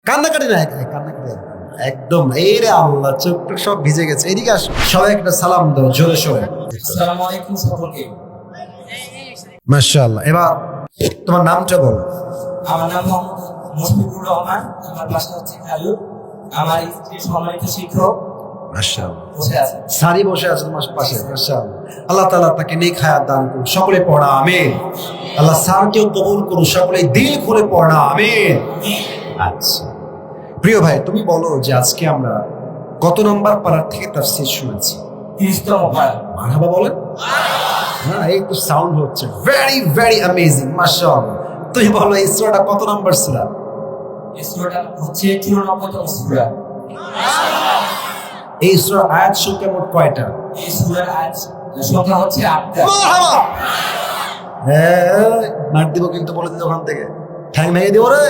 কান্নাকাটি না, কান্নাকাটি একদম না। এই রে আল্লাহ, চোখ টোক সব ভিজে গেছে। এদিকে আসো, সবাই একটা সালাম দাও জোরে সোরে। আসসালামু আলাইকুম সকলকে। মাশাআল্লাহ। এবার তোমার নামটা বলো। আমার নাম মোহাম্মদ মুশফিকুর রহমান, আমার বাসা হচ্ছে খালু। আমার স্ত্রী সম্মানিত শিক্ষক মাশাআল্লাহ। বসে আছে। সারি বসে আছে তোমার পাশে। মাশাআল্লাহ। আল্লাহ তাআলা তাকে নেক হায়াত দান করুন। সকলে পড়া আমিন। আল্লাহ স্যারকেও কবুল করুন। সকলে দিল খুলে পড়া আমিন। আচ্ছা প্রিয় ভাই, তুমি বলো যে আজকে আমরা কত নম্বর পারার থেকে তাফসীর শুনেছি? 30তম পারা। মারহাবা বলেন। হ্যাঁ, এই তো সাউন্ড হচ্ছে ভেরি ভেরি অ্যামেজিং। মাশাআল্লাহ। তুমি বলো এই সূরাটা কত নম্বর সূরা? এই সূরাটা হচ্ছে 94তম সূরা। এই সূরার আয়াত সংখ্যা মোট কয়টা? এই সূরার আয়াত সংখ্যা হচ্ছে 8টা। মারহাবা। হ্যাঁ, মার দিব কিন্তু বলে দিতে ওখান থেকে। ঠ্যাং ভেঙে দিব রে।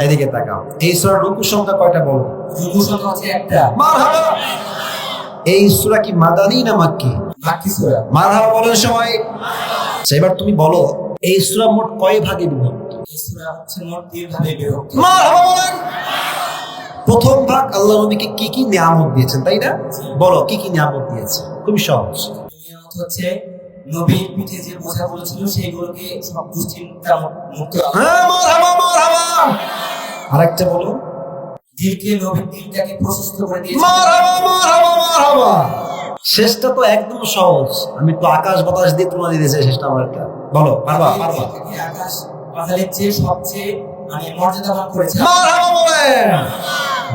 এদিকে তাকাও। এই সূরার রুকু সংখ্যা কয়টা বলো? রুকু সংখ্যা হচ্ছে 1টা। মারহাবা। এই সূরা কি মাদানী না মাক্কি? মাক্কি সূরা। মারহাবা বলেন সবাই। আচ্ছা, এবার তুমি বলো এই সূরা মোট কয় ভাগে বিভক্ত? এই সূরা হচ্ছে মোট 3 ভাগে বিভক্ত। মারহাবা বলেন। প্রথম ভাগ আল্লাহ নবীকে কি কি নিয়ামত দিয়েছেন, তাই না? বলো কি কি নিয়ামত দিয়েছে। খুবই সহজ। নিয়ামত হচ্ছে নবীর পিঠে যে বোঝাগুলো ছিল সেইগুলোকে সব দুশ্চিন্তা মুক্ত। হ্যাঁ, মারহাবা মারহাবা। আরেকটা বলো। দিলকে নবীর দিলটাকে প্রশস্ত করে দিয়েছে। মারহাবা মারহাবা মারহাবা। শেষটা তো একদম সহজ। আমি তো আকাশ বাতাস দিয়ে তুলনা দিতে চাই শেষটা আমার একটা। বলো পারবা পারবা। আকাশ পাতালের চেয়ে সবচেয়ে মর্যাদাবান করেছে। মারহাবা বলেন।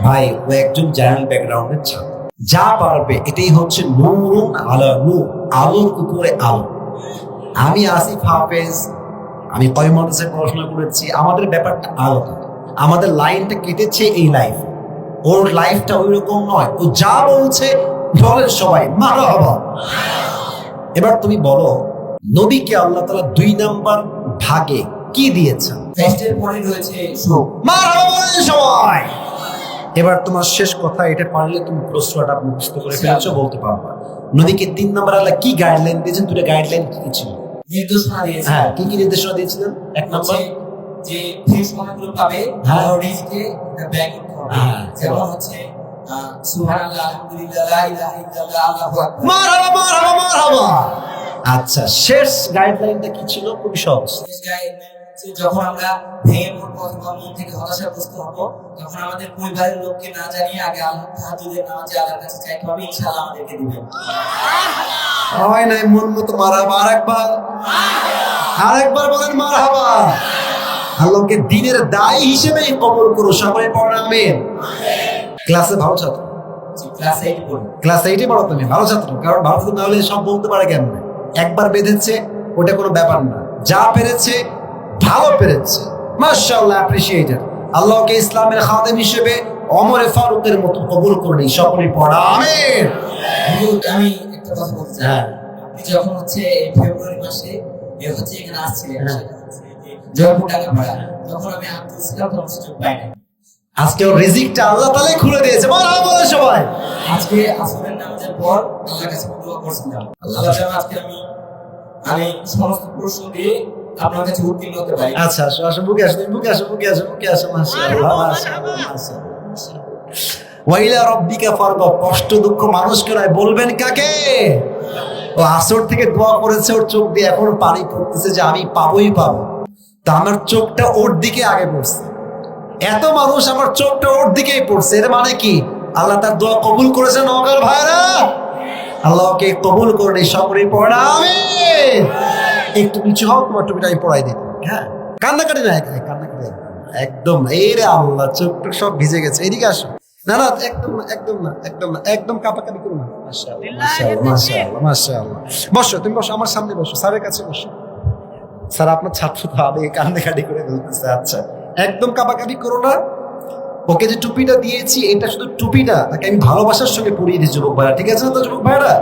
ভাই, ও একজন জেনারেল ব্যাকগ্রাউন্ডের ছাত্র, যা পারবে এটাই হচ্ছে নূরুন আলা নূর, আলোর উপরে আলো। আমি আসিফ হাফেজ, আমি কয় মাদ্রাসায় পড়াশোনা করেছি। আমাদের ব্যাপারটা আলাদা, আমাদের লাইনটা কেটেছে এই লাইফ। ওর লাইফটা ওই রকম নয়। ও যা বলছে বলেন সবাই মারহাবা। এবার তুমি বলো নবীকে আল্লাহ তাআলা 2 নাম্বার ভাগে কি দিয়েছেন? কষ্টের পরে রয়েছে সুখ। মারহাবা বলেন সবাই। এবার তোমার শেষ কথা, এটা পারলে তুমি প্রশ্নটা মুখস্থ করে ফেলেছো, বলতে পারবা নবীকে 3 নাম্বার আল্লাহ কি গাইডলাইন দিয়েছেন? 2টা গাইডলাইন কি কি ছিল? নির্দেশনা দিয়েছে। হ্যাঁ, কি কি নির্দেশনা দিয়েছিলেন? 1 নাম্বার যে ফ্রেশ মনেগুলো পাবে হ্যাঁ। আল্লাহর রিজকে এটা ব্যয় করতে হবে। হ্যাঁ। যেমন হচ্ছে সুবহানাল্লাহ, আলহামদুলিল্লাহ, লা ইলাহা ইল্লাল্লাহ, আল্লাহু আকবার। মারহাবা মারহাবা মারহাবা। আচ্ছা, শেষ গাইডলাইনটা কি ছিল? খুবই সহজ। শেষ গাইডলাইন হচ্ছে যখন আমরা ভেঙে পড়বো অথবা মন থেকে হতাশাগ্রস্ত হবো, তখন আমাদের পরিবারের লোককে না জানিয়ে আগে আল্লাহ তাআলার নামাজে আল্লাহর কাছে চাইতে হবে, ইনশাআল্লাহ আমাদেরকে দিবেন। হয় নাই মন মতো মারহাবা। আরেকবার বলেন মারহাবা। আল্লাহকে দিনের দায়ী হিসেবে কবুল করো। সকলে পড়েন আমিন। ক্লাসে ভালো ছাত্র, ক্লাস 8 পড়ি। ক্লাস 8-এ পড়ো তুমি, ভালো ছাত্র। কারণ ভালো ছাত্র না হলে সব বলতে পারে কেমন? একবার বেঁধেছে ওটা কোনো ব্যাপার না, যা পেরেছে ভালো পেরেছে। মাশাআল্লাহ, অ্যাপ্রিশিয়েটেড। আল্লাহকে ইসলামের খাদেম হিসেবে ওমর ফারুকের মতো কবুল করে সকলে পড়া আমিন। আমি একটা কথা বলতে চাই। হ্যাঁ। আপনি যখন হচ্ছে ফেব্রুয়ারি মাসে হচ্ছে এখানে আসছিলেন, হ্যাঁ। জয়পুর টাকাপাড়া, তখন আমি আসছিলাম, তখন সুযোগ পাই নাই। আজকে ওর রিজিকটা আল্লাহ তাআলাই খুলে দিয়েছে। মারহাবা বলে সবাই। আজকে আসরের নামাজের পর আল্লাহর কাছে দোয়া করছিলাম, আল্লাহ যেন আজকে আমি সমস্ত প্রশ্ন দিয়ে আপনার কাছে উত্তীর্ণ হতে পারি। আচ্ছা, আসো আসো, বুকে আসো, তুমি বুকে আসো, বুকে আসো, বুকে আসো। মাশাআল্লাহ মাশাআল্লাহ মাশাআল্লাহ। ওয়াইলা রব্বিকা ফারগব। কষ্ট দুঃখ মানুষকে নয়, বলবেন কাকে? ও আসর থেকে দোয়া করেছে, ওর চোখ দিয়ে এখনো পানি পড়তেছে যে আমি পাবোই পাবো। তা আমার চোখটা ওর দিকে আগে পড়ছে। এত মানুষ, আমার চোখটা ওর দিকেই পড়ছে। এর মানে কি? আল্লাহ তার দোয়া কবুল করেছেন। নওগাঁর ভাইরা, আল্লাহকে কবুল করে নি। সকলেই পড়া আমিন। একটু নিচু হও, তোমার টুপিটা আমি পড়াই দিই। হ্যাঁ, কান্নাকাটি না, কান্নাকাটি একদম না। এই রে আল্লাহ, চোখ টোক সব ভিজে গেছে। এদিকে আসো। না না, একদম না, একদম না, একদম না, একদম কাঁপাকাপি করো না। মাশাআল্লাহ মাশাআল্লাহ মাশাআল্লাহ মাশাআল্লাহ। বসো, তুমি বসো, আমার সামনে বসো, স্যারের কাছে বসো। স্যার আপনার ছাত্র তো আবে কান্নাকাটি করে ফেলতেছে। আচ্ছা, একদম কাঁপাকাপি করো না। ওকে যে টুপিটা দিয়েছি, এটা শুধু টুপি না, তাকে আমি ভালোবাসার সঙ্গে পরিয়ে দিই যুবক ভাইরা। ঠিক আছে না তো যুবক ভাইরা?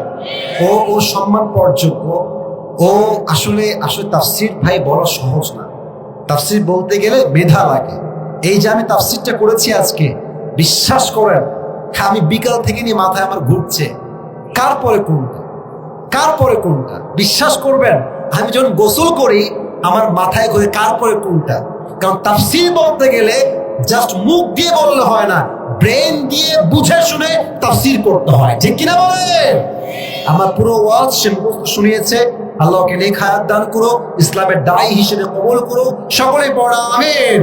ও সম্মান পাওয়ার যোগ্য। ও আসলে তাফসীর ভাই বলা সহজ না। তাফসীর বলতে গেলে মেধা লাগে। এই যে আমি তাফসীরটা করেছি আজকে, বিশ্বাস করেন আমি বিকাল থেকে নিয়ে মাথায় আমার ঘুরছে কার পরে কোনটা। বিশ্বাস করবেন, আমি যখন গোসল করি আমার মাথায় ঘুরে কার পরে কোনটা। কারণ তাফসীর বলতে গেলে জাস্ট মুখ দিয়ে বললে হয় না, ব্রেন দিয়ে বুঝে শুনে তাফসীর করতে হয়। ঠিক কিনা বলে? আমার পুরো ওয়াজ সে মুখস্থ শুনিয়েছে, আল্লাহকে নেক হায়াত দান করো, ইসলামের দায়ী হিসেবে কবুল করো। সকলে পড়া আমিন।